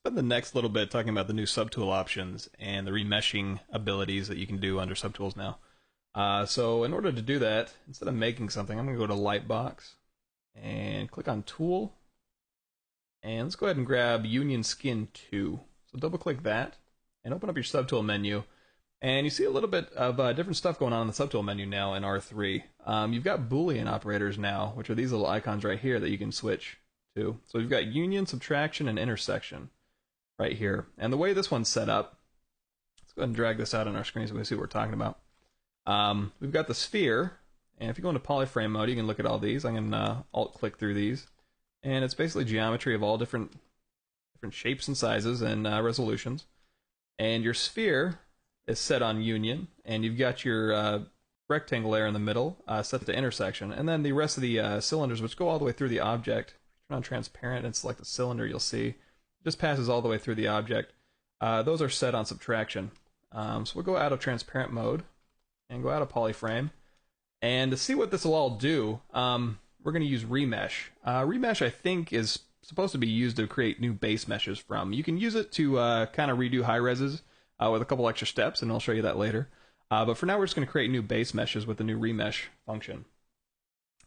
Spend the next little bit talking about the new subtool options and the remeshing abilities that you can do under subtools now. So in order to do that, instead of making something, I'm going to go to Lightbox and click on Tool. And let's go ahead and grab Union Skin 2. So double click that and open up your subtool menu. And you see a little bit of different stuff going on in the subtool menu now in R3. You've got Boolean operators now, which are these little icons right here that you can switch to. So you've got union, subtraction, and intersection right here. And the way this one's set up, let's go ahead and drag this out on our screen so we can see what we're talking about. We've got the sphere, and if you go into polyframe mode, you can look at all these. I'm going to alt-click through these, and it's basically geometry of all different shapes and sizes and resolutions. And your sphere is set on union, and you've got your rectangle layer in the middle set to intersection, and then the rest of the cylinders, which go all the way through the object. Turn on transparent and select the cylinder, you'll see just passes all the way through the object. Those are set on subtraction. So we'll go out of transparent mode and go out of polyframe. And to see what this will all do, we're going to use remesh. Remesh, I think, is supposed to be used to create new base meshes from. You can use it to kind of redo high reses with a couple extra steps, and I'll show you that later. But for now, we're just going to create new base meshes with the new remesh function.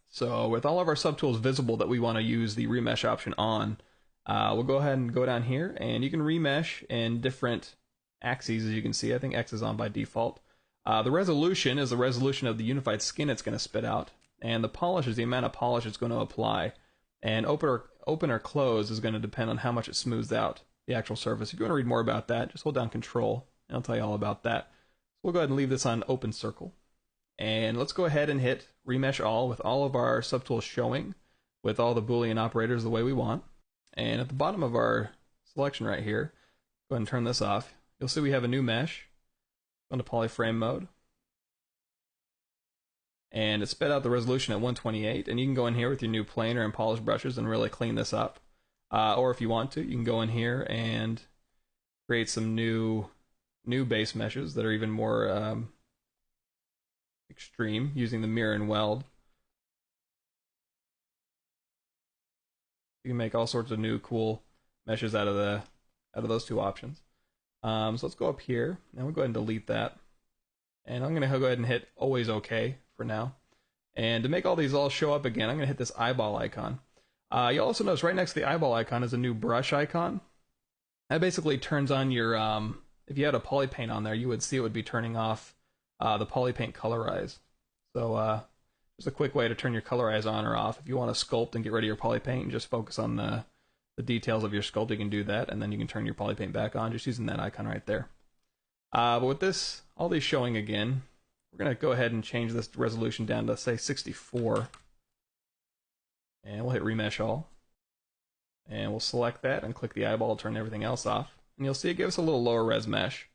So with all of our subtools visible that we want to use the remesh option on, we'll go ahead and go down here, and you can remesh in different axes, as you can see. I think X is on by default. The resolution is the resolution of the unified skin it's going to spit out, and the polish is the amount of polish it's going to apply. And open or close is going to depend on how much it smooths out the actual surface. If you want to read more about that, just hold down Control, and I'll tell you all about that. So we'll go ahead and leave this on open circle. And let's go ahead and hit Remesh All with all of our subtools showing, with all the Boolean operators the way we want. And at the bottom of our selection right here, go ahead and turn this off. You'll see we have a new mesh. Go into polyframe mode. And it spit out the resolution at 128. And you can go in here with your new planer and polish brushes and really clean this up. Or if you want to, you can go in here and create some new base meshes that are even more extreme using the mirror and weld. You can make all sorts of new cool meshes out of those two options. So let's go up here, and we'll go ahead and delete that. And I'm going to go ahead and hit Always OK for now. And to make all these all show up again, I'm going to hit this eyeball icon. You'll also notice right next to the eyeball icon is a new brush icon. That basically turns on your, if you had a polypaint on there, you would see it would be turning off the polypaint colorize. So just a quick way to turn your colorize on or off. If you want to sculpt and get rid of your polypaint and just focus on the details of your sculpt, you can do that, and then you can turn your polypaint back on just using that icon right there. But with this, all these showing again, we're going to go ahead and change this resolution down to, say, 64. And we'll hit Remesh All. And we'll select that and click the eyeball to turn everything else off. And you'll see it gives us a little lower res mesh.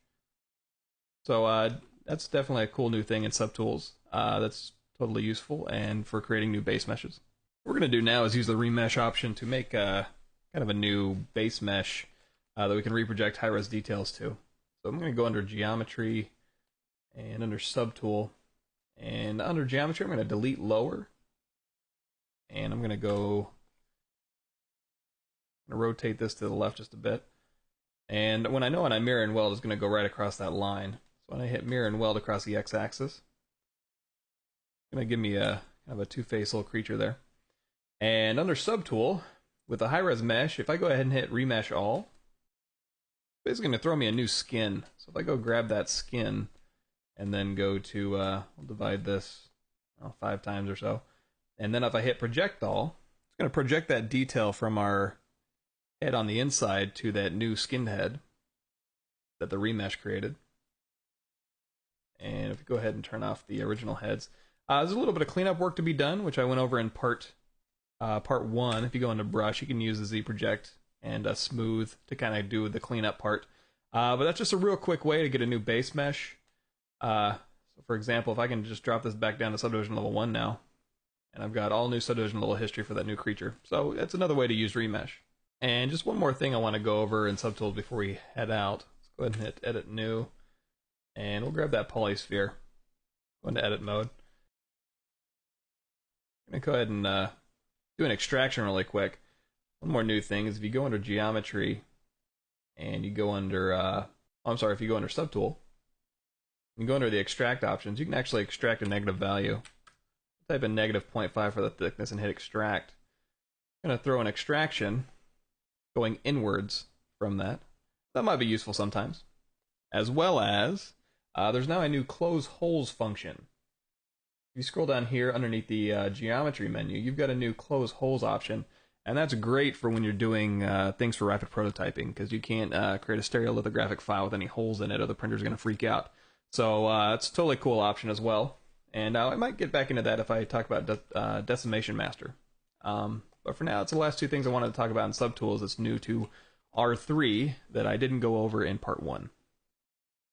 So that's definitely a cool new thing in subtools. That's totally useful and for creating new base meshes. What we're going to do now is use the remesh option to make kind of a new base mesh that we can reproject high-res details to. So I'm going to go under Geometry and under Subtool. And under Geometry, I'm going to delete Lower. And I'm going to rotate this to the left just a bit. And when I mirror and weld, it's going to go right across that line. So when I hit mirror and weld across the x-axis, it's going to give me a kind of a two-faced little creature there. And under Subtool, with the high-res mesh, if I go ahead and hit Remesh All, it's basically going to throw me a new skin. So if I go grab that skin and then go to, we'll divide this 5 times or so. And then if I hit Project All, it's going to project that detail from our head on the inside to that new skin head that the remesh created. And if we go ahead and turn off the original heads, there's a little bit of cleanup work to be done, which I went over in part 1. If you go into Brush, you can use the Z Project and Smooth to kind of do the cleanup part. But that's just a real quick way to get a new base mesh. So for example, if I can just drop this back down to subdivision level 1 now, and I've got all new subdivision level history for that new creature. So that's another way to use remesh. And just one more thing I want to go over in subtools before we head out. Let's go ahead and hit Edit New, and we'll grab that polysphere. Go into Edit mode. I'm going to go ahead and do an extraction really quick. One more new thing is if you go under Geometry and you go under, I'm sorry, if you go under Subtool, you go under the extract options, you can actually extract a negative value. Type in negative 0.5 for the thickness and hit extract. I'm going to throw an extraction going inwards from that. That might be useful sometimes. As well as, there's now a new close holes function. If you scroll down here underneath the geometry menu, you've got a new close holes option. And that's great for when you're doing things for rapid prototyping, because you can't create a stereolithographic file with any holes in it or the printer's going to freak out. So it's a totally cool option as well. And I might get back into that if I talk about Decimation Master. But for now, it's the last two things I wanted to talk about in SubTools that's new to R3 that I didn't go over in part 1.